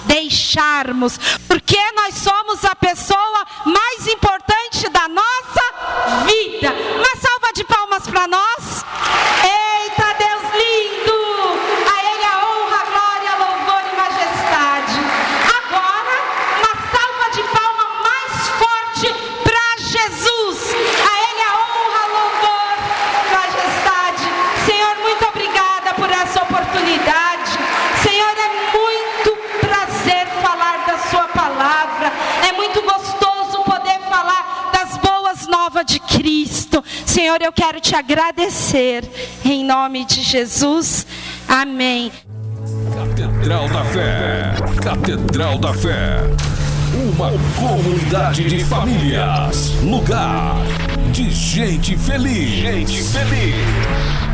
deixarmos, porque nós somos a pessoa mais importante da nossa vida. Uma salva de palmas para nós. Eita, Deus lindo! A Ele a honra, glória, louvor e majestade. Agora, uma salva de palmas mais forte para Jesus. A Ele a honra, louvor e majestade. Senhor, muito obrigada por essa oportunidade. Senhor, é muito prazer falar da sua palavra. É muito gostoso poder falar das boas novas de Cristo. Senhor, eu quero te agradecer em nome de Jesus. Amém. Catedral da Fé. Catedral da Fé. Uma comunidade de famílias. Lugar de gente feliz. Gente feliz.